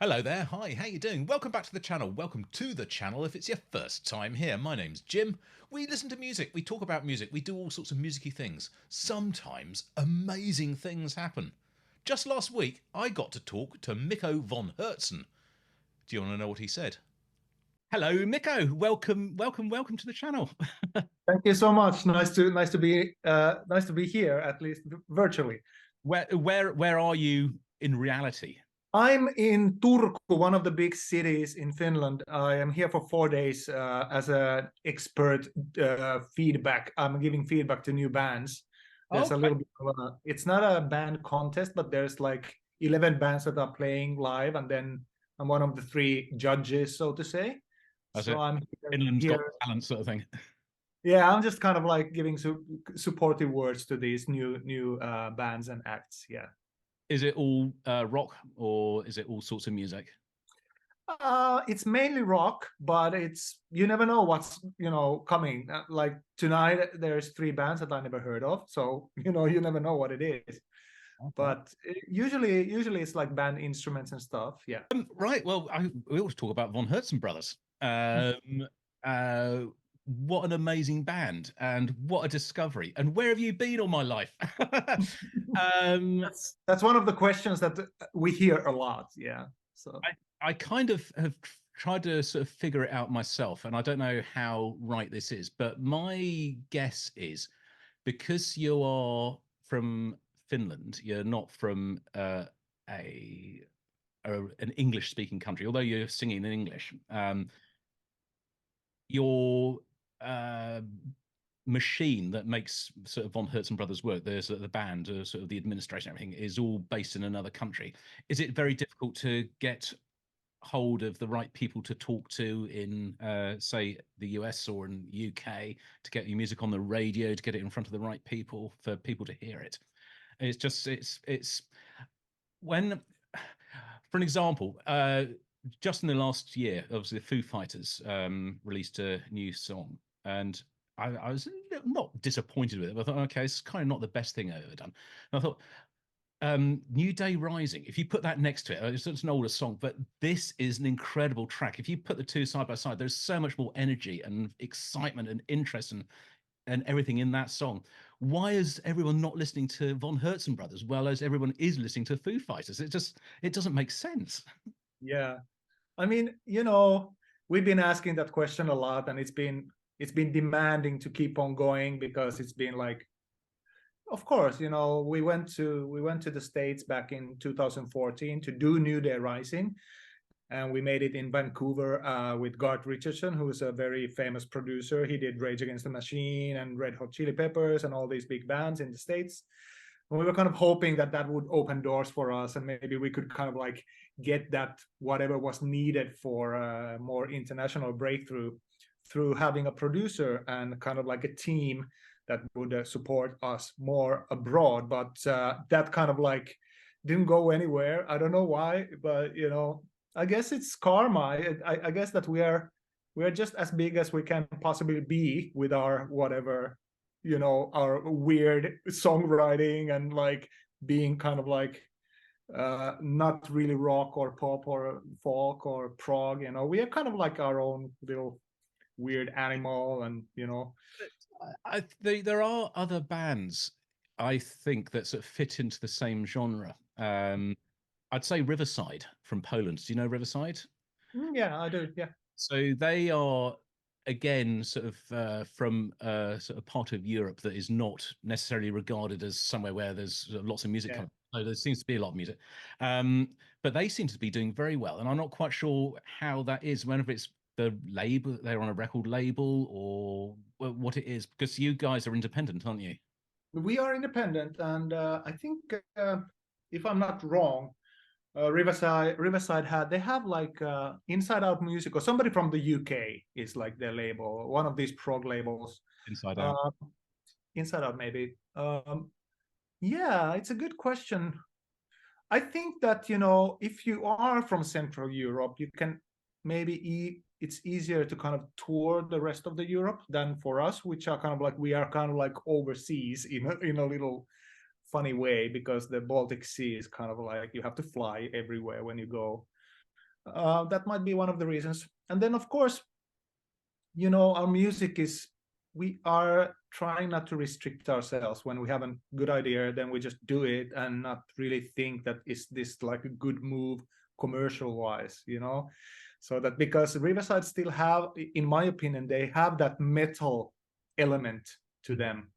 Hello there, hi, how you doing? Welcome back to the channel. Welcome to the channel if it's your first time here. My name's Jim. We listen to music, we talk about music, we do all sorts of musicy things. Sometimes amazing things happen. Just last week, I got to talk to Mikko von Hertzen. Do you want to know what he said? Hello, Mikko. Welcome to the channel. Thank you so much. Nice to be here, at least virtually. Where are you in reality? I'm in Turku, one of the big cities in Finland. I am here for 4 days as an expert feedback. I'm giving feedback to new bands. There's a Okay. little bit of it's not a band contest, but there's like 11 bands that are playing live, and then I'm one of the three judges, so to say. That's So it. I'm Finland's Got here. Talent sort of thing. Yeah, I'm just kind of like giving supportive words to these new bands and acts. Yeah. Is it all rock or is it all sorts of music? It's mainly rock, but it's you never know what's coming. Like tonight, there's three bands that I never heard of, so you never know what it is. Okay. But usually it's like band instruments and stuff. Yeah. Right. Well, we always talk about von Hertzen brothers. Uh, what an amazing band, and what a discovery! And where have you been all my life? um, That's one of the questions that we hear a lot. Yeah. So I kind of have tried to sort of figure it out myself, and I don't know how right this is, but my guess is because you are from Finland, you're not from a an English speaking country, although you're singing in English. Your uh, machine that makes sort of von Hertzen brothers work, the band, sort of the administration, everything is all based in another country. Is it very difficult to get hold of the right people to talk to in, say, the US or in UK to get your music on the radio, to get it in front of the right people for people to hear it? It's when, for an example, just in the last year, obviously the Foo Fighters released a new song, and I was not disappointed with it. But I thought, okay, it's kind of not the best thing I've ever done. And I thought, New Day Rising, if you put that next to it, it's an older song, but this is an incredible track. If you put the two side by side, there's so much more energy and excitement and interest and everything in that song. Why is everyone not listening to Von Hertzen brothers, well as everyone is listening to Foo Fighters? It doesn't make sense. yeah, I mean, we've been asking that question a lot, and it's been demanding to keep on going because it's been like, of course, we went to the States back in 2014 to do New Day Rising, and we made it in Vancouver with Garth Richardson, who is a very famous producer. He did Rage Against the Machine and Red Hot Chili Peppers and all these big bands in the States. And we were kind of hoping that that would open doors for us, and maybe we could kind of like get that whatever was needed for a more international breakthrough through having a producer and kind of like a team that would support us more abroad. But that kind of like didn't go anywhere. I don't know why, but I guess it's karma. I guess that we are just as big as we can possibly be with our whatever, our weird songwriting and like being kind of like not really rock or pop or folk or prog. We are kind of like our own little weird animal, and There are other bands I think that sort of fit into the same genre. I'd say Riverside from Poland. Do you know Riverside? yeah, I do. Yeah. So they are again sort of from sort of part of Europe that is not necessarily regarded as somewhere where there's lots of music Yeah. coming. So there seems to be a lot of music, but they seem to be doing very well, and I'm not quite sure how that is. Whether it's the label, they're on a record label, or what it is, because you guys are independent, aren't you? We are independent, and I think, if I'm not wrong, Riverside they have like Inside Out Music, or somebody from the UK is like their label, one of these prog labels. Inside Out. Uh, Inside Out, maybe. Yeah, it's a good question. I think that if you are from Central Europe, you can maybe it's easier to kind of tour the rest of the Europe than for us, which are kind of like we are kind of like overseas in a little funny way, because the Baltic Sea is kind of like you have to fly everywhere when you go. That might be one of the reasons. And then, of course, you know, our music is, we are trying not to restrict ourselves. When we have a good idea, then we just do it and not really think that is this like a good move commercial wise, you know. So that, because Riverside still have, in my opinion, they have that metal element to them,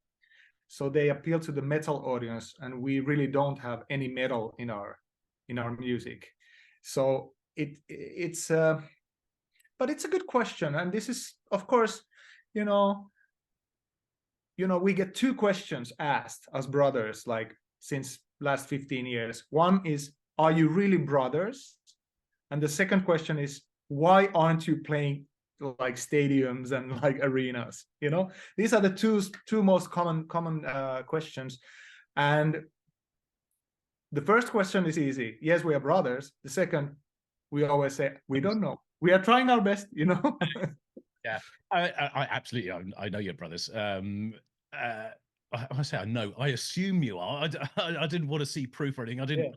so they appeal to the metal audience, and we really don't have any metal in our music. So it's but it's a good question, and this is, of course, you know, we get two questions asked as brothers, like since last 15 years. One is, are you really brothers? And the second question is, why aren't you playing like stadiums and like arenas? You know, these are the two most common questions. And the first question is easy. Yes, we are brothers. The second, we always say, we don't know. We are trying our best, you know. Yeah, I absolutely, I know your brothers. I say I know. I assume you are. I didn't want to see proof or anything.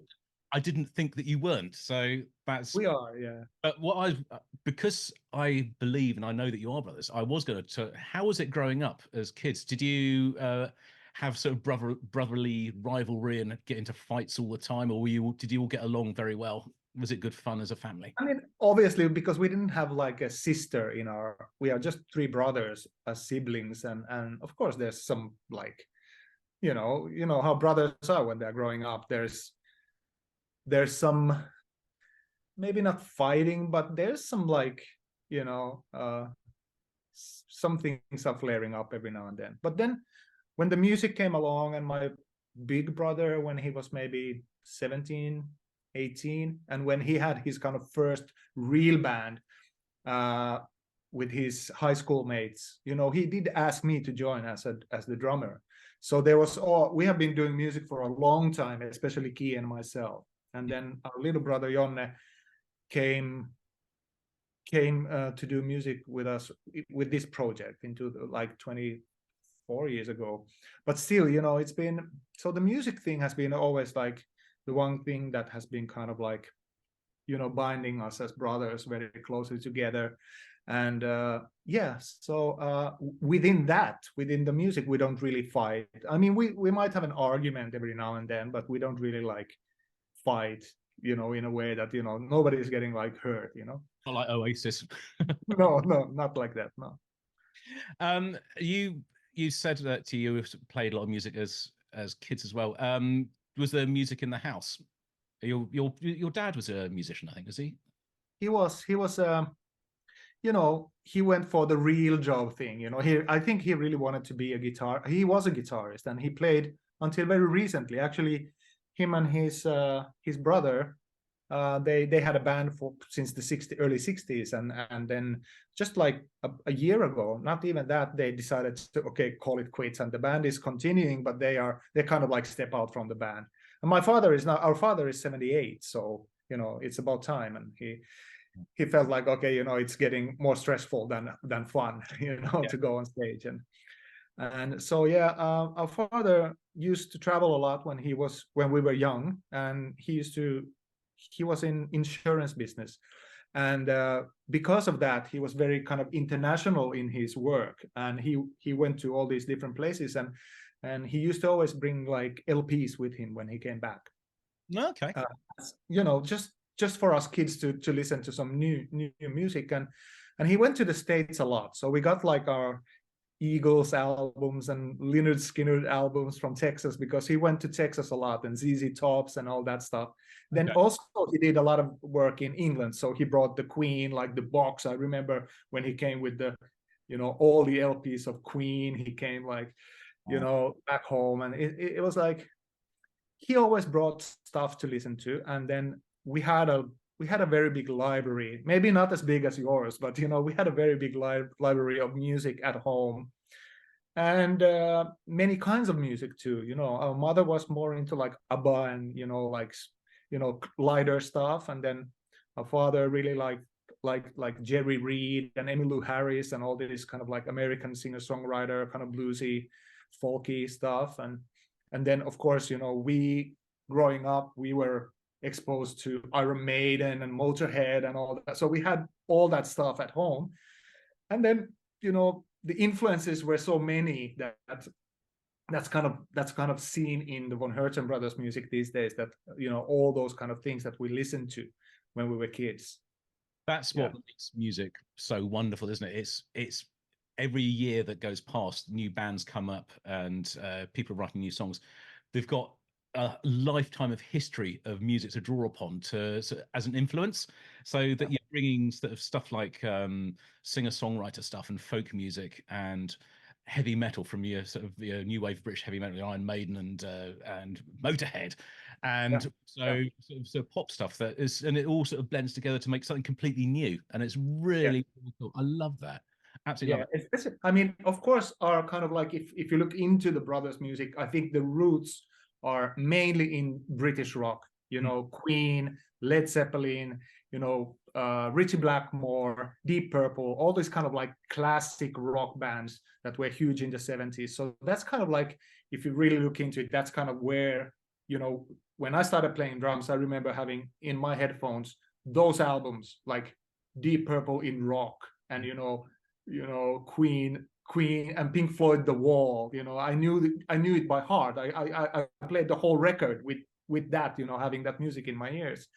I didn't think that you weren't. So that's, we are, yeah. But because I believe and I know that you are brothers, I was going to. How was it growing up as kids? Did you have sort of brotherly rivalry and get into fights all the time, or did you all get along very well? Was it good fun as a family? I mean, obviously, because we didn't have like a sister in our, we are just three brothers as siblings, and of course there's some like, you know how brothers are when they're growing up. There's some, maybe not fighting, but there's some like, you know, some things are flaring up every now and then. But then when the music came along, and my big brother, when he was maybe 17, 18, and when he had his kind of first real band with his high school mates, you know, he did ask me to join as the drummer. So there was, we have been doing music for a long time, especially Key and myself. And then our little brother Jonne came to do music with us with this project into like 24 years ago. But still, you know, it's been, so the music thing has been always like the one thing that has been kind of like, you know, binding us as brothers very closely together. And so within the music, we don't really fight. I mean, we might have an argument every now and then, but we don't really like fight, you know, in a way that, you know, nobody is getting like hurt, you know. Not like Oasis. No, not like that, no. You said that you played a lot of music as kids as well. Was there music in the house? Your dad was a musician, I think, was he? He was you know, he went for the real job thing, you know. I think he really wanted to be he was a guitarist, and he played until very recently. Actually, him and his brother, they had a band since the early 60s, and then just like a year ago, not even that, they decided to call it quits, and the band is continuing, but they kind of like step out from the band. And our father is 78, so you know, it's about time. And he felt like, okay, you know, it's getting more stressful than fun, you know, to go on stage. And so yeah, our father used to travel a lot when we were young, and he was in insurance business. And because of that, he was very kind of international in his work, and he went to all these different places, and he used to always bring like LPs with him when he came back. Okay. You know, just for us kids to listen to some new music. And he went to the States a lot, so we got like our Eagles albums and Lynyrd Skynyrd albums from Texas, because he went to Texas a lot, and ZZ Tops and all that stuff. Then also he did a lot of work in England, so he brought the Queen, like the box. I remember when he came with the, you know, all the LPs of Queen. He came like, you know, back home, and it was like he always brought stuff to listen to. And then we had a very big library, maybe not as big as yours, but you know, we had a very big library of music at home, and many kinds of music too. You know, our mother was more into like ABBA and, you know, like, you know, lighter stuff, and then our father really like Jerry Reed and Emmylou Harris and all this kind of like American singer-songwriter, kind of bluesy, folky stuff. And then of course, you know, we growing up, we were exposed to Iron Maiden and Motorhead and all that. So we had all that stuff at home. And then, you know, the influences were so many that that's kind of seen in the von Hertzen brothers music these days, that, you know, all those kind of things that we listened to when we were kids. That's what makes music so wonderful, isn't it? It's every year that goes past, new bands come up and people are writing new songs. They've got a lifetime of history of music to draw upon as an influence, so that you're bringing sort of stuff like singer-songwriter stuff and folk music and heavy metal from your sort of new wave British heavy metal, Iron Maiden and Motorhead, and so pop stuff that is, and it all sort of blends together to make something completely new, and it's really cool. I love that. Absolutely love it. I mean, of course, are kind of like, if you look into the brothers' music, I think the roots are mainly in British rock. You know, Queen, Led Zeppelin, you know, Richie Blackmore, Deep Purple, all these kind of like classic rock bands that were huge in the 70s. So that's kind of like, if you really look into it, that's kind of where, you know, when I started playing drums, I remember having in my headphones those albums like Deep Purple in rock, and you know, Queen and Pink Floyd, The Wall. You know, I knew it by heart. I played the whole record with that, you know, having that music in my ears.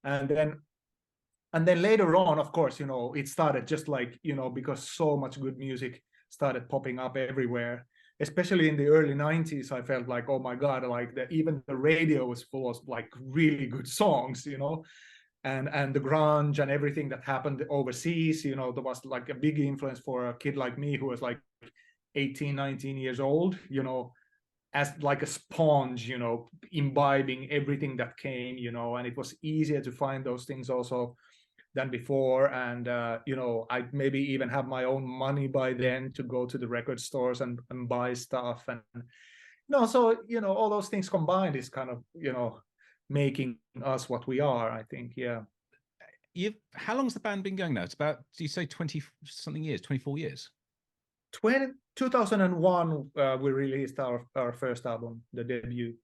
And then later on, of course, you know, it started just like, you know, because so much good music started popping up everywhere, especially in the early 90s. I felt like, oh my God, like even the radio was full of like really good songs, you know. And the grunge and everything that happened overseas, you know, there was like a big influence for a kid like me who was like 18, 19 years old, you know, as like a sponge, you know, imbibing everything that came, you know. And it was easier to find those things also than before. And you know, I maybe even have my own money by then to go to the record stores and buy stuff. And so, you know, all those things combined is kind of, you know, making us what we are, I think. How long's the band been going now? It's about, do you say 20 something years, 24 years? 2001 we released our first album, the debut.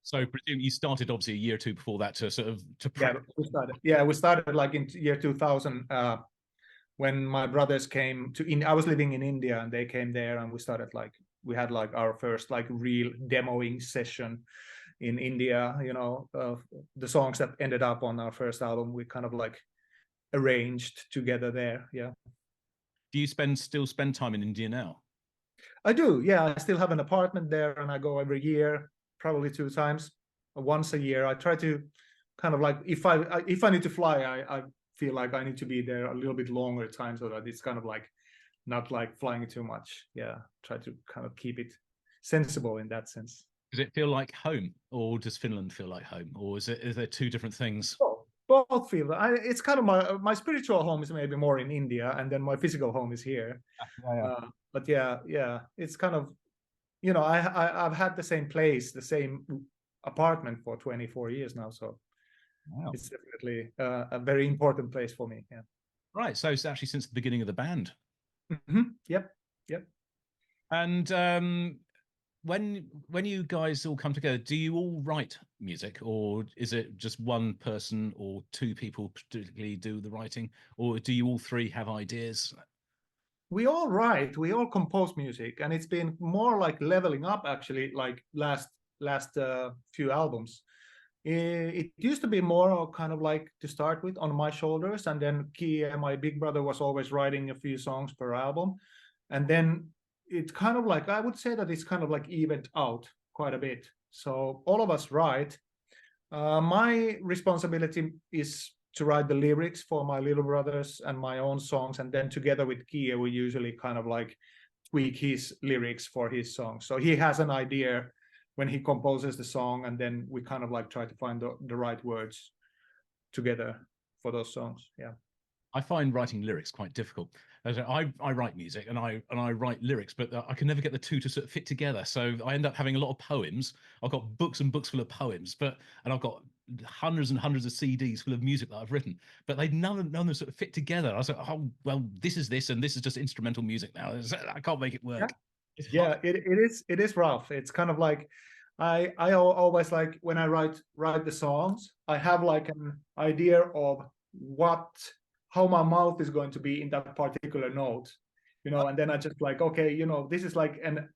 So presumably you started obviously a year or two before that to sort of to practice. We started like in year 2000 when my brothers came to I was living in India and they came there, and we had like our first like real demoing session in India. You know, the songs that ended up on our first album, we kind of like arranged together there. Do you still spend time in India now? I do. I still have an apartment there, and I go every year, probably 2 times, once a year. I try to kind of like, if I need to fly, I feel like I need to be there a little bit longer time, so that it's kind of like not like flying too much. Try to kind of keep it sensible in that sense. Does it feel like home, or does Finland feel like home, or is there two different things? Both feel. It's kind of my spiritual home is maybe more in India, and then my physical home is here. But it's kind of, you know, I've had the same place, the same apartment for 24 years now, so it's definitely a very important place for me. Right. So it's actually since the beginning of the band. Yep. And when you guys all come together, do you all write music, or is it just one person or two people particularly do the writing, or do you all three have ideas? We all write, we all compose music, and it's been more like leveling up actually, like last few albums. It used to be more kind of like, to start with, on my shoulders, and then Kia, my big brother, was always writing a few songs per album, and then it's kind of like, I would say that it's kind of like evened out quite a bit. So all of us write. My responsibility is to write the lyrics for my little brothers and my own songs, and then together with Kia, we usually kind of like tweak his lyrics for his songs. So he has an idea when he composes the song, and then we kind of like try to find the right words together for those songs. I find writing lyrics quite difficult. I write music and I write lyrics, but I can never get the two to sort of fit together. So I end up having a lot of poems. I've got books and books full of poems, and I've got hundreds and hundreds of CDs full of music that I've written, but none of them sort of fit together. I was like, oh well, this is this, and this is just instrumental music now. I can't make it work. It is rough. It's kind of like, always like when I write the songs, I have like an idea of how my mouth is going to be in that particular note, and then I just like, okay, this is like an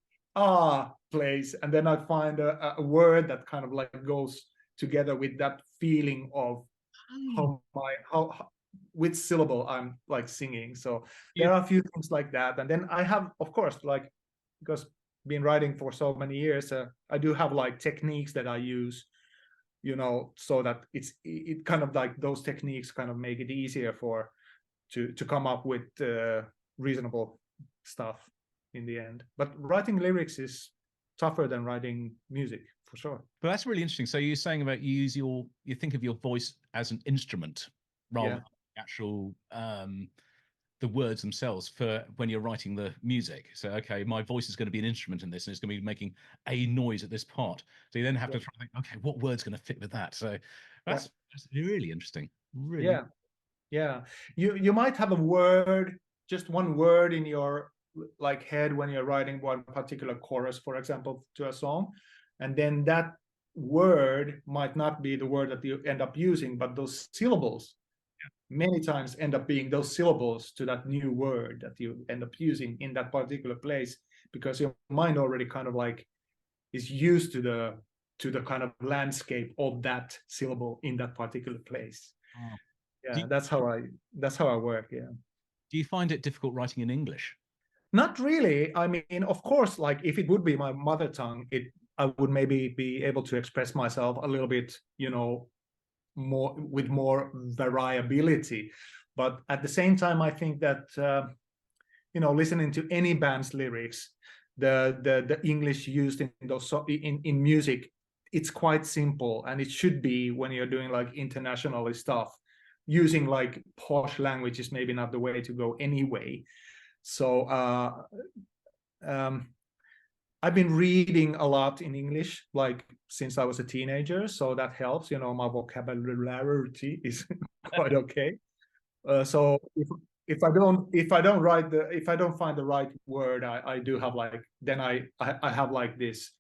place, and then I find a word that kind of like goes together with that feeling of how which syllable I'm like singing. So there are a few things like that, and then I have, of course, like, because been writing for so many years, I do have like techniques that I use, so that it kind of like those techniques kind of make it easier to come up with reasonable stuff in the end. But writing lyrics is tougher than writing music, for sure. But that's really interesting. So you're saying about you think of your voice as an instrument rather than actual the words themselves for when you're writing the music. So, okay, my voice is going to be an instrument in this, and it's going to be making a noise at this part. So you then have to try to think, okay, what word's going to fit with that? So that's really interesting. Really. Yeah. You might have a word, just one word in your like head when you're writing one particular chorus, for example, to a song, and then that word might not be the word that you end up using, but those syllables many times end up being those syllables to that new word that you end up using in that particular place, because your mind already kind of like is used to the kind of landscape of that syllable in that particular place. Yeah, that's how I work. Yeah. Do you find it difficult writing in English? Not really. I mean, of course, like if it would be my mother tongue, I would maybe be able to express myself a little bit, more with more variability. But at the same time, I think that listening to any band's lyrics, the English used in those in music, it's quite simple, and it should be when you're doing like internationally stuff. Using like posh language is maybe not the way to go anyway. So I've been reading a lot in English, like since I was a teenager, so that helps. My vocabulary is quite okay. So if I don't find the right word, I do have like, then I have like this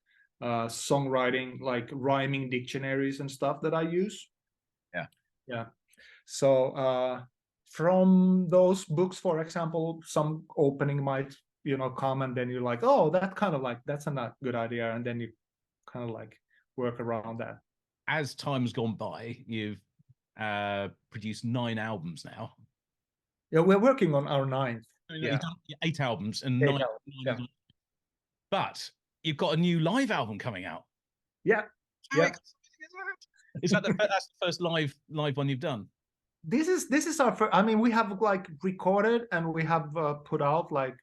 songwriting, like rhyming dictionaries and stuff that I use. Yeah. So from those books, for example, some opening might come, and then you're like, oh, that's a not good idea, and then you kind of like work around that. As time's gone by, you've produced 9 albums now. Yeah, we're working on our 9th. Yeah, you've done 8 albums and 9. Yeah. But you've got a new live album coming out. Yeah. Is that that's the first live one you've done? This is our first. I mean, we have like recorded and we have put out like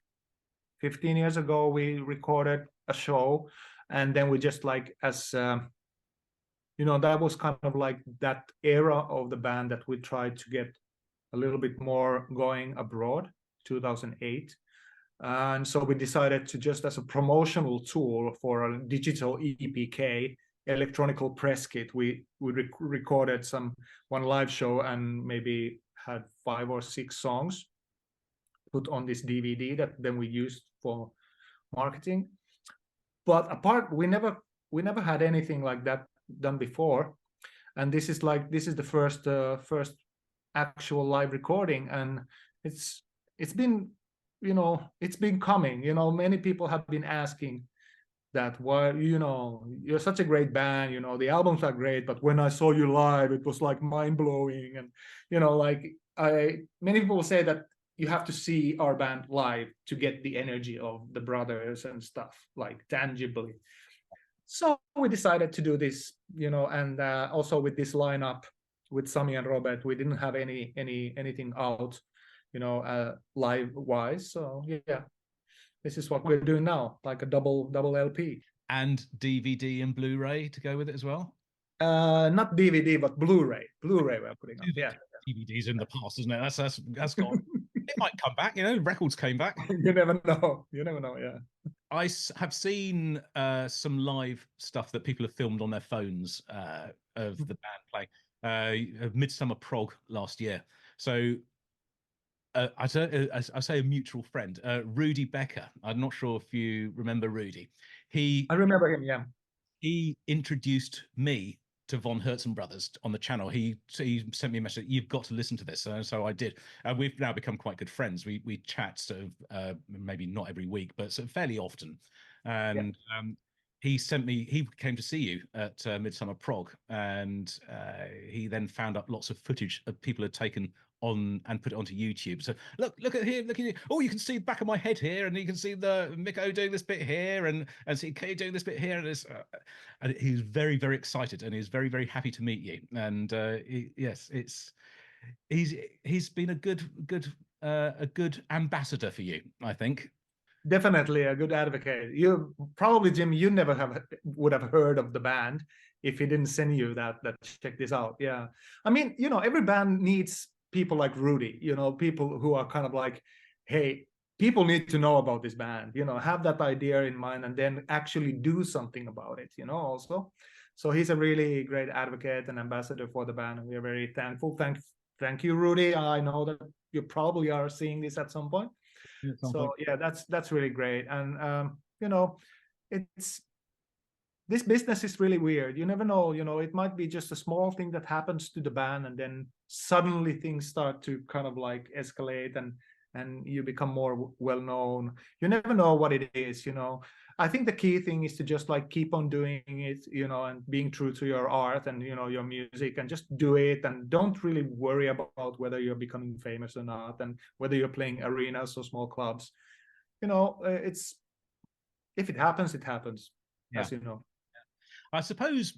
15 years ago. We recorded a show, and then we just like that was kind of like that era of the band that we tried to get a little bit more going abroad, 2008. And so we decided to, just as a promotional tool for a digital EPK, electronical press kit, we recorded one live show and maybe had 5 or 6 songs put on this DVD that then we used for marketing. But apart, we never had anything like that done before, and this is the first actual live recording, and it's been coming. Many people have been asking that, why, you're such a great band, the albums are great, but when I saw you live, it was like mind-blowing. And many people say that you have to see our band live to get the energy of the brothers and stuff, like tangibly. So we decided to do this, and also with this lineup with Sami and Robert, we didn't have anything out, live wise. So yeah, this is what we're doing now, like a double LP. And DVD and Blu-ray to go with it as well? Not DVD, but Blu-ray. Blu-ray we're putting up. Yeah. DVD's in the past, isn't it? That's gone. It might come back, records came back. You never know. Yeah. I have seen some live stuff that people have filmed on their phones of the band playing of Midsummer Prog last year. So I say a mutual friend, Rudy Becker. I'm not sure if you remember Rudy. I remember him, yeah. he introduced me to von Hertzen brothers on the channel. He sent me a message, you've got to listen to this. So I did. We've now become quite good friends. We chat sort of maybe not every week, but sort of fairly often. Yeah. And he came to see you at Midsummer Prog, and he then found up lots of footage of people had taken on and put it onto YouTube. So look at here, look at here. Oh, you can see the back of my head here, and you can see the Mikko doing this bit here, and see Kay doing this bit here, and he's very, very excited, and he's very, very happy to meet you. And yes, he's been a good ambassador for you, I think. Definitely a good advocate. You probably, Jim, you never would have heard of the band if he didn't send you that check this out. Yeah, I mean, every band needs people like Rudy. People who are kind of like, hey, people need to know about this band. Have that idea in mind and then actually do something about it. Also, so he's a really great advocate and ambassador for the band, and we are very thankful. Thank you, Rudy. I know that you probably are seeing this at some point. So yeah, that's really great. And it's this business is really weird. You never know, it might be just a small thing that happens to the band, and then suddenly things start to kind of like escalate, and you become more well known. You never know what it is. I think the key thing is to just like keep on doing it, and being true to your art and your music, and just do it, and don't really worry about whether you're becoming famous or not, and whether you're playing arenas or small clubs. It's, if it happens, it happens. Yeah. As you know. I suppose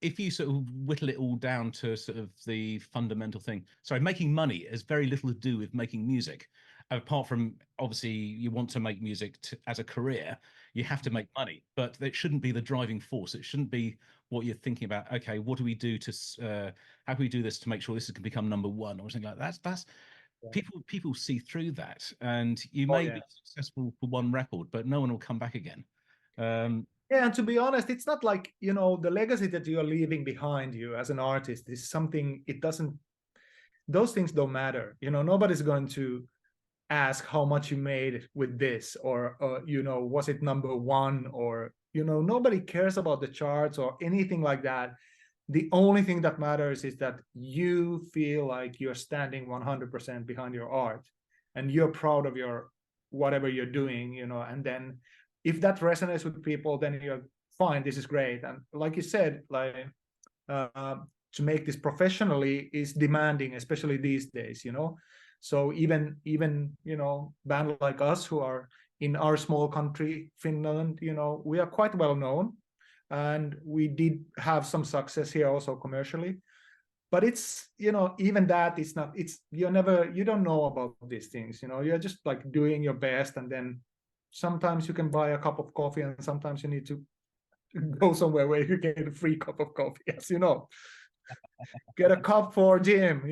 if you sort of whittle it all down to sort of the fundamental thing, sorry, making money has very little to do with making music. Apart from, obviously, you want to make music as a career, you have to make money, but it shouldn't be the driving force. It shouldn't be what you're thinking about. Okay, what do we do to how can we do this to make sure this can become number one or something like that? That's Yeah. people see through that, and you Oh, may yeah. be successful for one record, but no one will come back again. Yeah, and to be honest, it's not like, the legacy that you're leaving behind you as an artist is something, those things don't matter. Nobody's going to ask how much you made with this, or was it number one, or nobody cares about the charts or anything like that. The only thing that matters is that you feel like you're standing 100% behind your art, and you're proud of your whatever you're doing, and then if that resonates with people, then you're fine, this is great. And like you said, like to make this professionally is demanding, especially these days. So even band like us who are in our small country, Finland, we are quite well known, and we did have some success here also commercially. But it's, even that, you don't know about these things. You're just like doing your best, and then sometimes you can buy a cup of coffee, and sometimes you need to go somewhere where you get a free cup of coffee, as you know. Get a cup for Jim,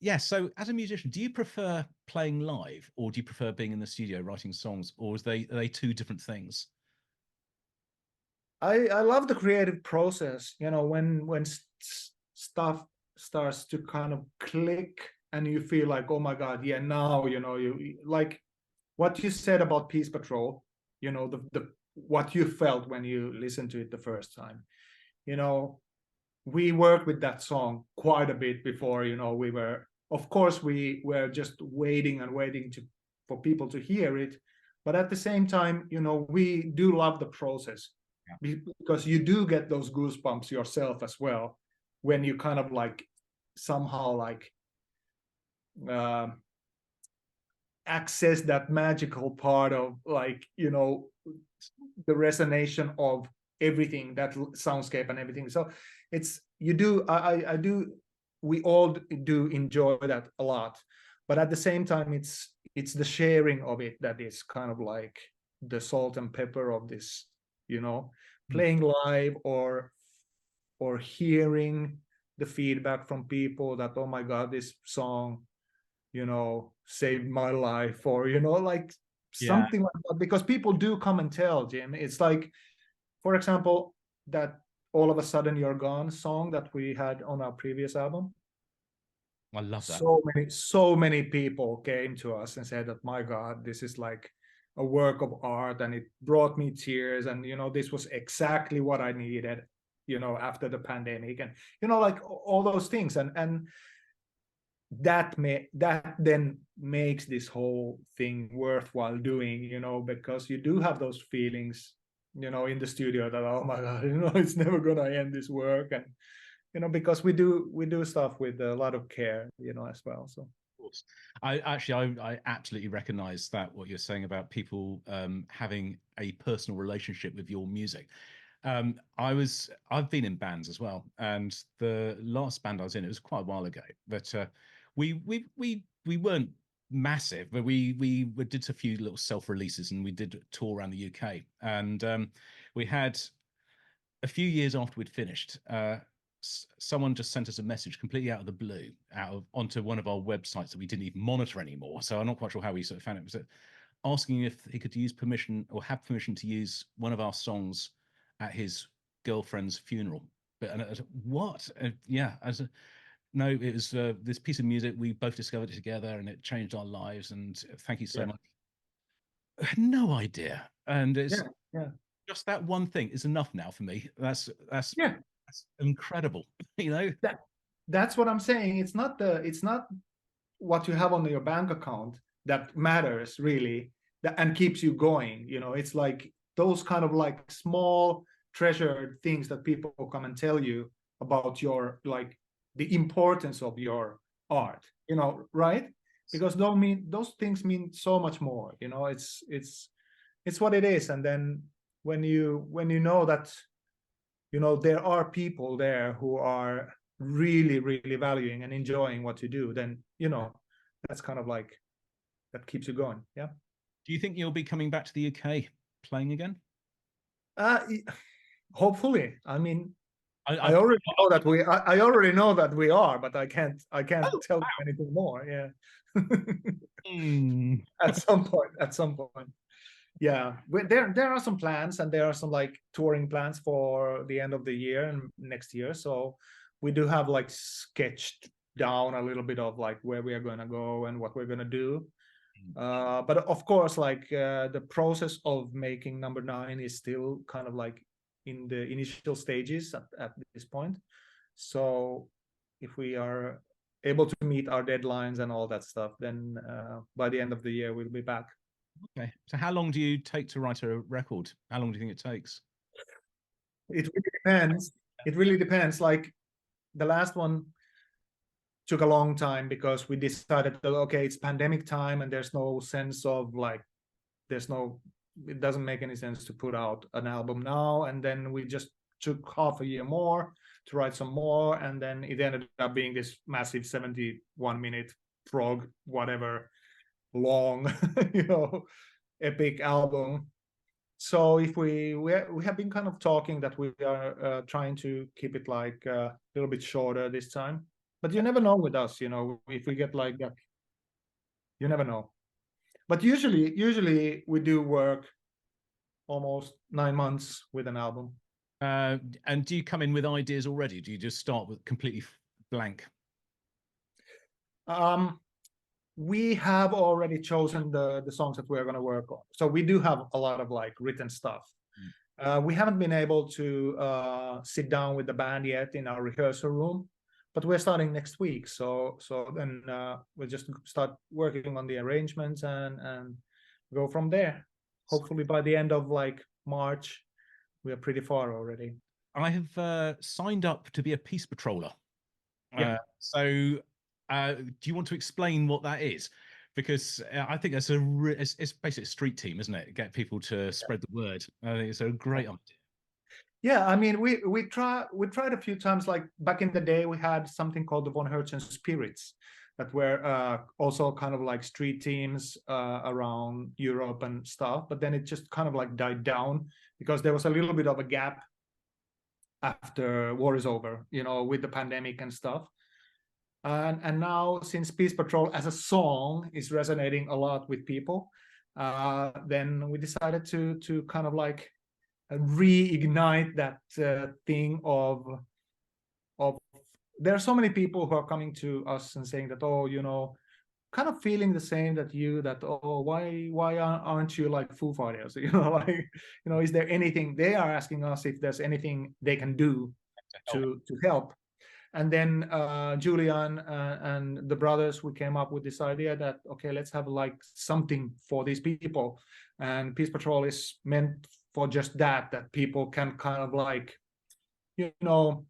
Yeah. So as a musician, do you prefer playing live, or do you prefer being in the studio writing songs, or are they two different things? I love the creative process, when stuff starts to kind of click, and you feel like, oh my God, yeah, now, you like what you said about Peace Patrol, the what you felt when you listened to it the first time. We worked with that song quite a bit before, of course we were just waiting and waiting for people to hear it. But at the same time, we do love the process, because you do get those goosebumps yourself as well, when you kind of like somehow like access that magical part of like, the resonation of everything, that soundscape and everything. So it's, I do, we all do enjoy that a lot. But at the same time, it's the sharing of it that is kind of like the salt and pepper of this, playing live, or hearing the feedback from people that, oh my God, this song saved my life, or like something like that. Because people do come and tell, Jim. It's like, for example, that All of a Sudden You're Gone song that we had on our previous album. I love that. So many people came to us and said that, my God, this is like a work of art, and it brought me tears, and this was exactly what I needed, after the pandemic, and like all those things, and that then makes this whole thing worthwhile doing, because you do have those feelings, in the studio, that, oh my God, it's never gonna end, this work, and because we do stuff with a lot of care, as well. So I absolutely recognize that, what you're saying about people having a personal relationship with your music. I've been in bands as well, and the last band I was in, it was quite a while ago, but we weren't massive, but we did a few little self-releases, and we did a tour around the UK, and we had, a few years after we'd finished, someone just sent us a message completely out of the blue, onto one of our websites that we didn't even monitor anymore. So I'm not quite sure how we sort of found it. Was asking if he could use permission, or have permission to use one of our songs at his girlfriend's funeral. But and I was, what? Yeah, no, it was this piece of music. We both discovered it together, and it changed our lives. And thank you so much. I had no idea, and it's just that one thing is enough now for me. That's incredible. That's what I'm saying. It's not what you have on your bank account that matters really, and keeps you going. It's like those kind of like small treasured things that people come and tell you about your, like, the importance of your art, right? Because those things mean so much more. It's what it is. And then when you know that there are people there who are really, really valuing and enjoying what you do, then that's kind of like, that keeps you going. Yeah. Do you think you'll be coming back to the UK playing again? Hopefully. I mean, I already know that we are, but I can't tell you anything more. Yeah. At some point. Yeah, there are some plans, and there are some like touring plans for the end of the year and next year. So we do have like sketched down a little bit of like where we are going to go and what we're going to do. But of course, like the process of making number 9 is still kind of like in the initial stages at this point. So if we are able to meet our deadlines and all that stuff, then by the end of the year we'll be back. Okay. So how long do you take to write a record? How long do you think it takes? It really depends. It really depends. Like the last one took a long time because we decided that, okay, it's pandemic time and there's no sense of like, it doesn't make any sense to put out an album now. And then we just took half a year more to write some more. And then it ended up being this massive 71-minute prog, whatever, long, epic album. So if we have been kind of talking that we are trying to keep it like a little bit shorter this time, but you never know with us, if we get like that, you never know. But usually we do work almost 9 months with an album. And do you come in with ideas already? Do you just start with completely blank? We have already chosen the songs that we're going to work on. So we do have a lot of like written stuff. We haven't been able to sit down with the band yet in our rehearsal room, but we're starting next week. So then we'll just start working on the arrangements and go from there. Hopefully by the end of like March, we are pretty far already. I have signed up to be a peace patroller. Do you want to explain what that is? Because I think that's it's basically a street team, isn't it? Get people to spread the word. I think it's a great idea. Yeah, I mean, we tried a few times. Like back in the day, we had something called the von Hertzen Spirits, that were also kind of like street teams around Europe and stuff. But then it just kind of like died down because there was a little bit of a gap after war is over, with the pandemic and stuff. And now, since Peace Patrol as a song is resonating a lot with people, then we decided to kind of like reignite that thing of there are so many people who are coming to us and saying that, oh, kind of feeling the same that you, that, oh, why aren't you like Foo Fighters? You know, like, you know, is there anything, they are asking us if there's anything they can do to help. And then Julian and the brothers, we came up with this idea that, okay, let's have like something for these people. And Peace Patrol is meant for just that, that people can kind of like, you know,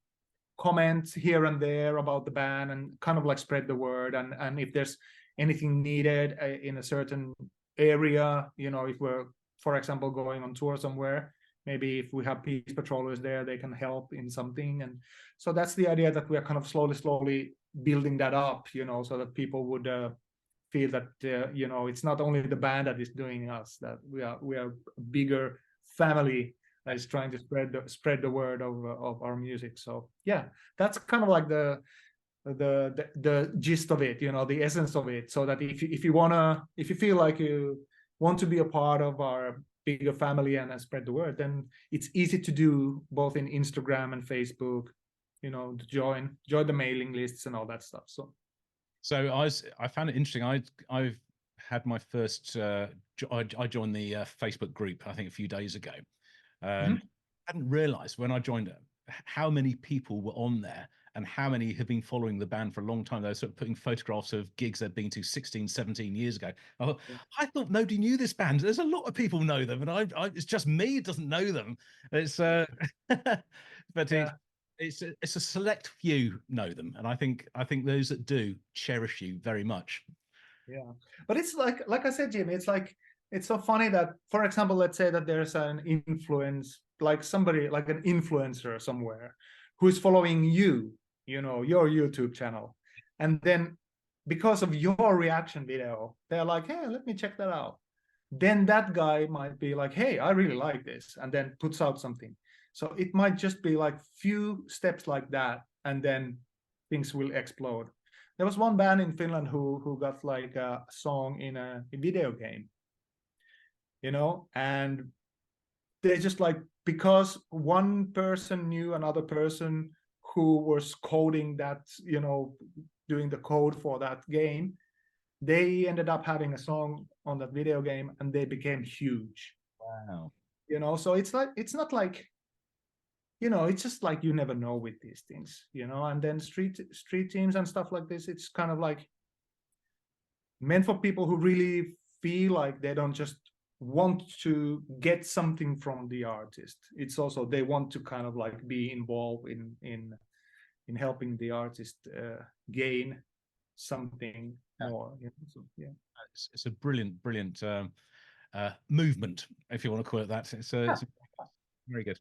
comment here and there about the band and kind of like spread the word. And if there's anything needed in a certain area, you know, if we're, for example, going on tour somewhere, maybe if we have Peace Patrollers there, they can help in something. And so that's the idea, that we are kind of slowly building that up, you know, so that people would feel that, you know, it's not only the band that is doing us, that we are a bigger family that is trying to spread the word of our music. So yeah, that's kind of like the gist of it, you know, the essence of it. So that if you feel like you want to be a part of our bigger family and spread the word, then it's easy to do, both in Instagram and Facebook, you know, to join the mailing lists and all that stuff. So I found it interesting. I've had my first I joined the Facebook group, I think, a few days ago. I hadn't realized when I joined it how many people were on there and how many have been following the band for a long time. They were sort of putting photographs of gigs they'd been to 16, 17 years ago. I thought nobody knew this band. There's a lot of people know them, and it's just me who doesn't know them. It's but Yeah. it's a select few know them, and I think those that do cherish you very much. Yeah, but it's like I said, Jimmy, it's like, it's so funny that, for example, let's say that there's an influence, like somebody, like an influencer somewhere who's following you, you know, your YouTube channel. And then because of your reaction video, they're like, hey, let me check that out. Then that guy might be like, hey, I really like this, and then puts out something. So it might just be like few steps like that, and then things will explode. There was one band in Finland who got like a song in a video game, you know, and they just like, because one person knew another person who was coding that, you know, doing the code for that game, they ended up having a song on that video game, and they became huge. Wow. You know, so it's like, it's not like, you know, it's just like, you never know with these things, you know. And then street teams and stuff like this, it's kind of like meant for people who really feel like they don't just want to get something from the artist. It's also, they want to kind of like be involved in helping the artist gain something more. You know? So, yeah, it's a brilliant movement, if you want to call it that. It's very good.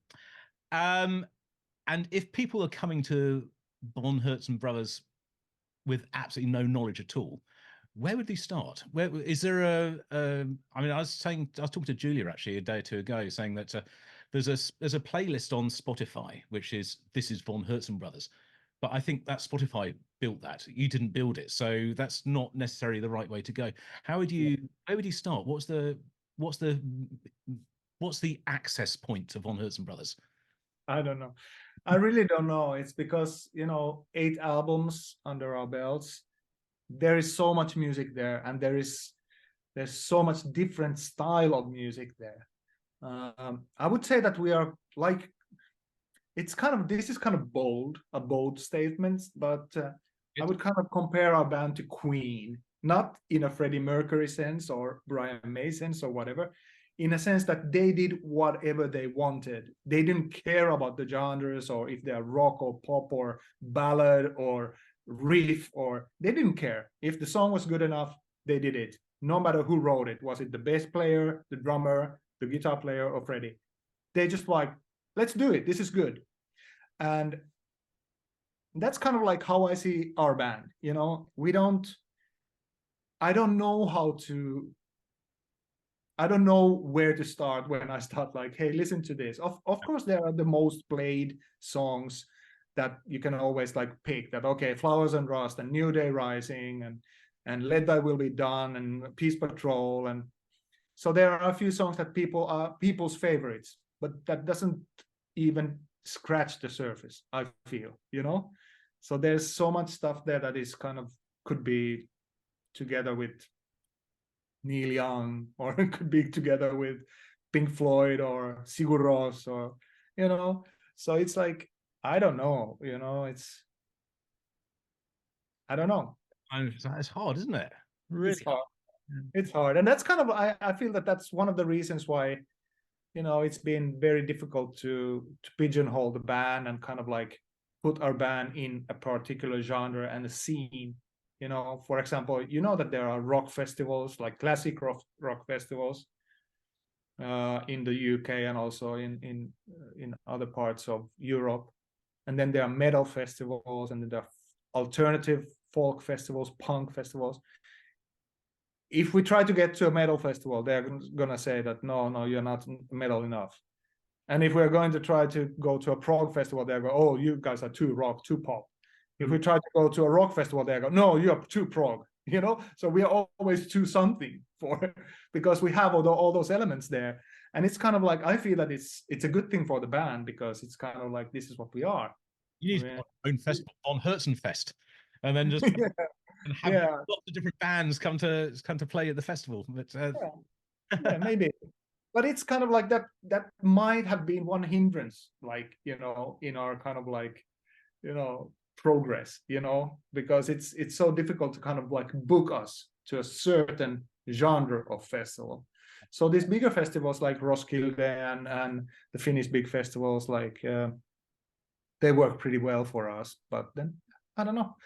And if people are coming to von Hertzen Brothers with absolutely no knowledge at all, where would they start? Where is there I mean, I was talking to Julia actually a day or two ago, saying that there's a playlist on Spotify which is This Is Von Hertzen Brothers, but I think that Spotify built that. You didn't build it, so that's not necessarily the right way to go. Where would you start? What's the access point to von Hertzen Brothers? I don't know. I really don't know. It's because, you know, 8 albums under our belts, there is so much music there, and there's so much different style of music there. I would say that we are like, it's kind of, this is kind of a bold statement, but I would kind of compare our band to Queen, not in a Freddie Mercury sense or Brian May sense or whatever, in a sense that they did whatever they wanted. They didn't care about the genres, or if they're rock or pop or ballad or riff, or they didn't care. If the song was good enough, they did it, no matter who wrote it. Was it the bass player, the drummer, the guitar player, or Freddie? They just like, let's do it, this is good. And that's kind of like how I see our band. You know, I don't know where to start when I start like, hey, listen to this. Of course, there are the most played songs that you can always like pick, that, okay, Flowers and Rust and New Day Rising and Let Thy Will Be Done and Peace Patrol. And so there are a few songs that people's favorites, but that doesn't even scratch the surface, I feel, you know. So there's so much stuff there that is kind of could be together with Neil Young, or it could be together with Pink Floyd or Sigur Rós, or so it's like, I don't know, I don't know. It's hard, isn't it? Really It's hard. It's hard, and that's kind of, I feel that that's one of the reasons why it's been very difficult to pigeonhole the band and kind of like put our band in a particular genre and a scene. For example, that there are rock festivals, like classic rock festivals in the UK and also in other parts of Europe. And then there are metal festivals, and then there are alternative folk festivals, punk festivals. If we try to get to a metal festival, they're gonna say that no, you're not metal enough. And if we're going to try to go to a prog festival, they go, oh, you guys are too rock, too pop. If we try to go to a rock festival, they go, no, you're too prog. So we are always too something because we have all those elements there. And it's kind of like, I feel that it's a good thing for the band, because it's kind of like, this is what we are. You need your own festival, von Hertzen Fest, and then just and have lots of different bands come to play at the festival. But maybe. But it's kind of like that might have been one hindrance, like, in our kind of like, progress, because it's so difficult to kind of like book us to a certain genre of festival. So these bigger festivals like Roskilde and the Finnish big festivals, like they work pretty well for us. But then, I don't know.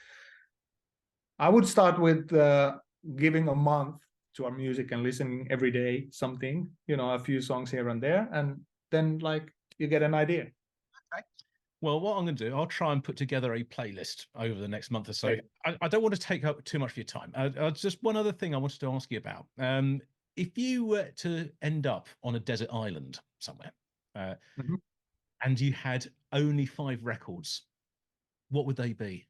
I would start with giving a month to our music and listening every day something, a few songs here and there, and then like you get an idea. Okay. Well, what I'm going to do, I'll try and put together a playlist over the next month or so. I don't want to take up too much of your time. Just one other thing I wanted to ask you about. If you were to end up on a desert island somewhere, and you had only 5 records, what would they be?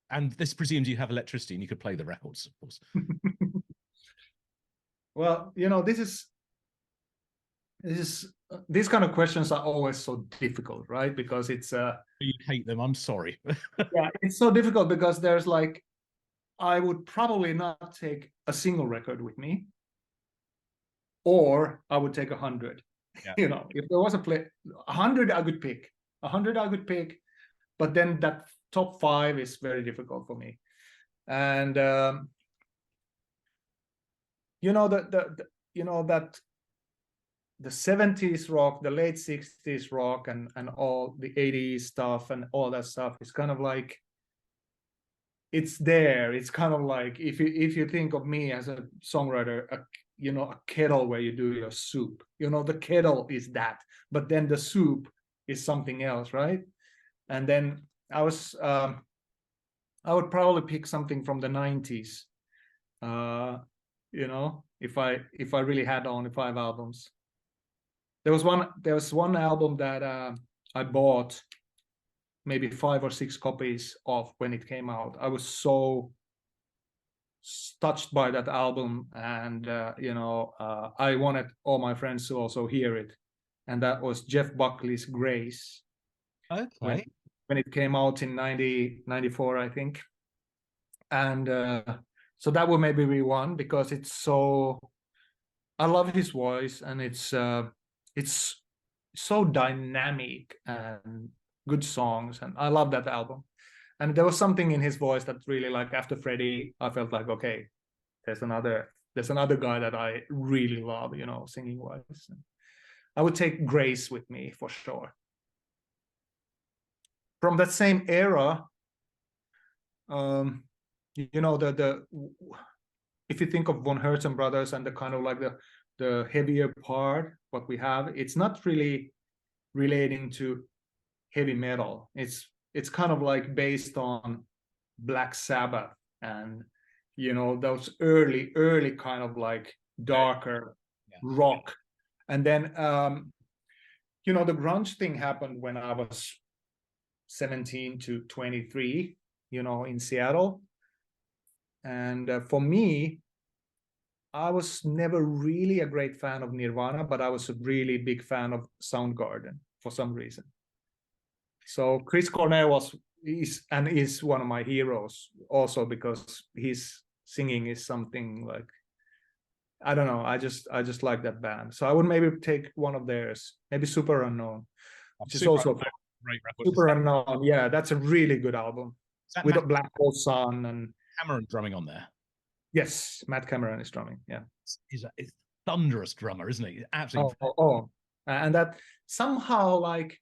And this presumes you have electricity and you could play the records, of course. Well, these kind of questions are always so difficult, right? Because it's you hate them. I'm sorry. Yeah, it's so difficult because there's like, I would probably not take a single record with me, or I would take 100. Yeah. If there was 100, I could pick 100. I could pick, but then that top 5 is very difficult for me. And that the 70s rock, the late 60s rock, and all the 80s stuff and all that stuff is kind of like, it's there. It's kind of like, if you think of me as a songwriter, a kettle where you do your soup, the kettle is that, but then the soup is something else, right? And then I would probably pick something from the 90s, if I really had only 5 albums. There was one album that I bought maybe 5 or 6 copies of when it came out. I was so touched by that album, and I wanted all my friends to also hear it, and that was Jeff Buckley's Grace. Okay. When it came out in 94, I think. And so that would maybe be one, because I love his voice, and it's so dynamic and good songs, and I love that album. And there was something in his voice that really, like, after Freddie, I felt like, okay, there's another guy that I really love, singing wise. I would take Grace with me for sure. From that same era, if you think of von Hertzen brothers and the kind of like the heavier part, what we have, it's not really relating to heavy metal. It's kind of like based on Black Sabbath and those early kind of like darker rock. And then the grunge thing happened when I was 17 to 23, in Seattle. And for me, I was never really a great fan of Nirvana, but I was a really big fan of Soundgarden for some reason. So Chris Cornell is one of my heroes also, because his singing is something like, I don't know. I just like that band. So I would maybe take one of theirs, maybe Super Unknown, which is also great record. Super Unknown. Yeah, that's a really good album with a Black Hole Sun and Cameron drumming on there. Yes, Matt Cameron is drumming. Yeah, he's a thunderous drummer, isn't he? Absolutely. And that somehow, like,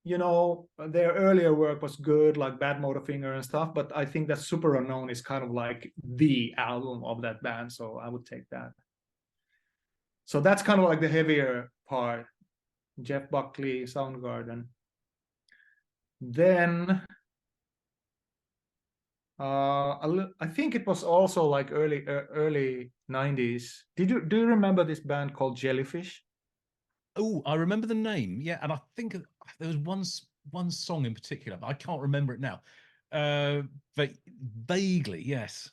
you know, their earlier work was good, like Bad Motorfinger and stuff, but I think that Super Unknown is kind of like the album of that band, so I would take that. So that's kind of like the heavier part. Jeff Buckley, Soundgarden. Then I think it was also like early 90s. Do you remember this band called Jellyfish? Oh, I remember the name. Yeah, and I think there was one song in particular, but I can't remember it now. But vaguely, yes.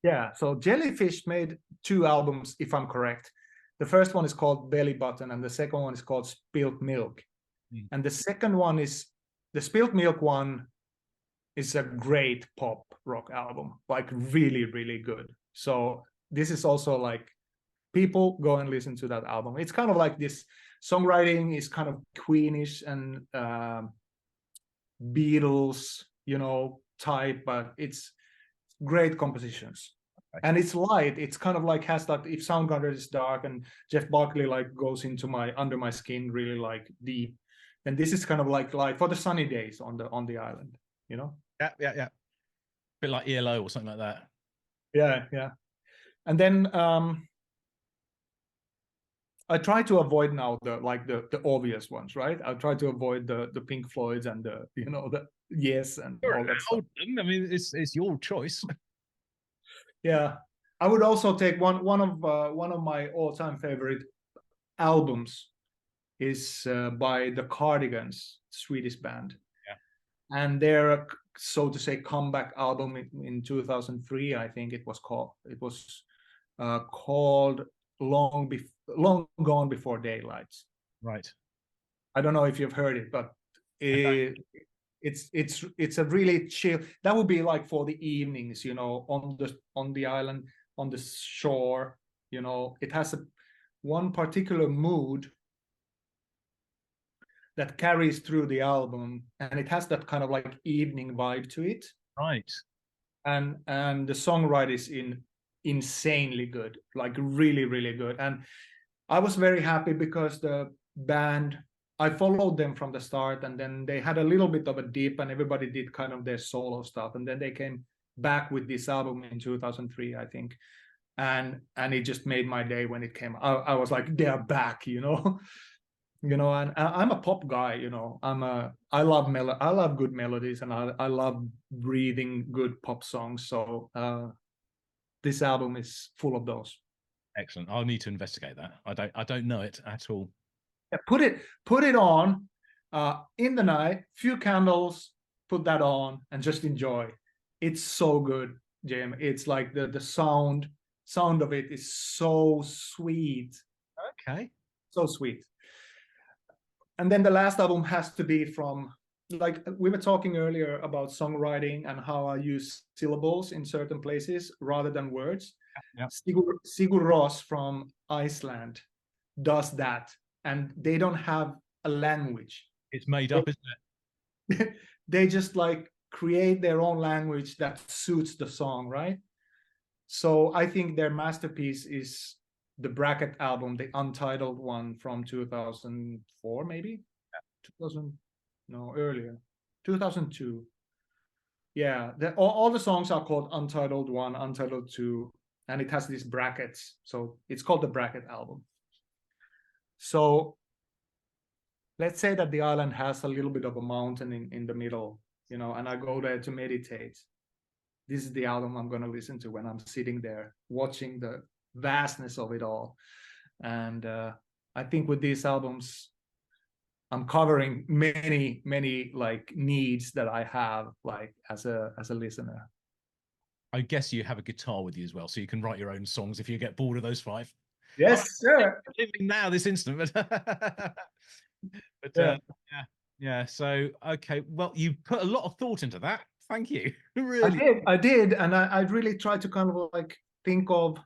Yeah, so Jellyfish made 2 albums, if I'm correct. The first one is called Belly Button, and the second one is called Spilt Milk. And the second one is the Spilt Milk one is a great pop rock album, like really, really good. So this is also like, people go and listen to that album. It's kind of like this songwriting is kind of Queenish and Beatles, you know, type, but it's great compositions. Okay. And it's light. It's kind of like has that, if Soundgarden is dark and Jeff Buckley like goes into my under my skin really like deep, and this is kind of like light for the sunny days on the island, you know. Yeah. A bit like ELO or something like that. Yeah. And then I try to avoid now the obvious ones, right? I try to avoid the Pink Floyds and the, you know, the Yes and all that stuff. I mean, it's your choice. Yeah, I would also take one of my all-time favorite albums is by the Cardigans, Swedish band. Yeah. And their, so to say, comeback album in 2003, I think it was called. It was called Long Gone Before Daylight. Right. I don't know if you've heard it, but it's a really chill. That would be like for the evenings, you know, on the island, on the shore. You know, it has one particular mood that carries through the album, and it has that kind of like evening vibe to it. Right. And the songwriting is insanely good, like really, really good. And I was very happy because the band, I followed them from the start, and then they had a little bit of a dip and everybody did kind of their solo stuff. And then they came back with this album in 2003, I think. And it just made my day when it came. I was like, they're back, you know. You know, and I'm a pop guy, you know. I love good melodies, and I love breathing good pop songs. So this album is full of those. Excellent. I'll need to investigate that. I don't know it at all. Yeah, put it on in the night, few candles, put that on and just enjoy. It's so good, Jim. It's like the sound of it is so sweet. Okay. So sweet. And then the last album has to be from, like we were talking earlier about songwriting and how I use syllables in certain places rather than words. Yeah. Sigur Rós from Iceland does that, and they don't have a language. It's made up, isn't it? They just like create their own language that suits the song, right? So I think their masterpiece is the Bracket album, the untitled one from 2004, maybe? Yeah. Earlier. 2002. Yeah, all the songs are called Untitled 1, Untitled 2, and it has these brackets. So it's called the Bracket album. So let's say that the island has a little bit of a mountain in the middle, you know, and I go there to meditate. This is the album I'm going to listen to when I'm sitting there watching the vastness of it all. And I think with these albums, I'm covering many like needs that I have like as a listener. I guess you have a guitar with you as well, so you can write your own songs if you get bored of those 5. Yes, sir. Living now this instant, but yeah. Yeah. So okay, well, you put a lot of thought into that. Thank you. Really. I did, and I really tried to kind of like think of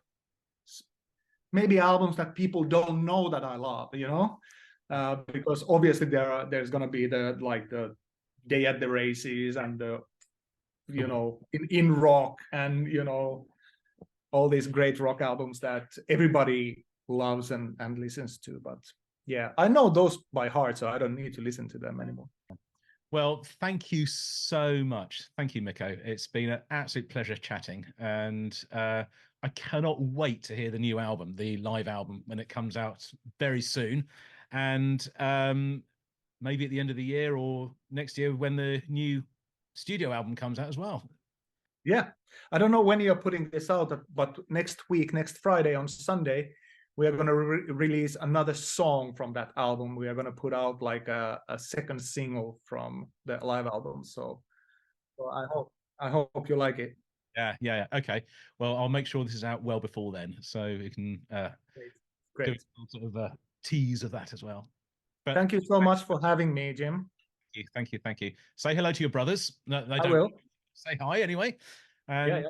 maybe albums that people don't know that I love, because obviously there's gonna be the Day at the Races and the in rock and all these great rock albums that everybody loves and listens to. But yeah, I know those by heart, so I don't need to listen to them anymore. Well, thank you so much. Thank you, Mikko. It's been an absolute pleasure chatting, and I cannot wait to hear the new album, the live album, when it comes out very soon, and maybe at the end of the year or next year when the new studio album comes out as well. Yeah, I don't know when you're putting this out, but next week, next Friday on Sunday, we are going to release another song from that album. We are going to put out like a second single from the live album. So I hope you like it. Yeah. Okay. Well, I'll make sure this is out well before then, so we can Great. give sort of a tease of that as well. But thank you so much for having me, Jim. Thank you. Say hello to your brothers. No, they I don't will. say hi anyway. Yeah.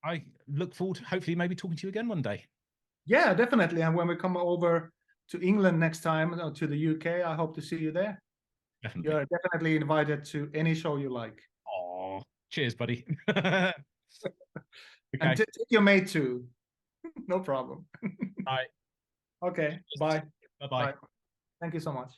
I look forward to hopefully maybe talking to you again one day. Yeah, definitely. And when we come over to England next time, to the UK, I hope to see you there. Definitely. You're definitely invited to any show you like. Oh, cheers, buddy. Okay. And take your mate too. No problem. All right. Okay. Bye. Bye-bye. Bye. Thank you so much.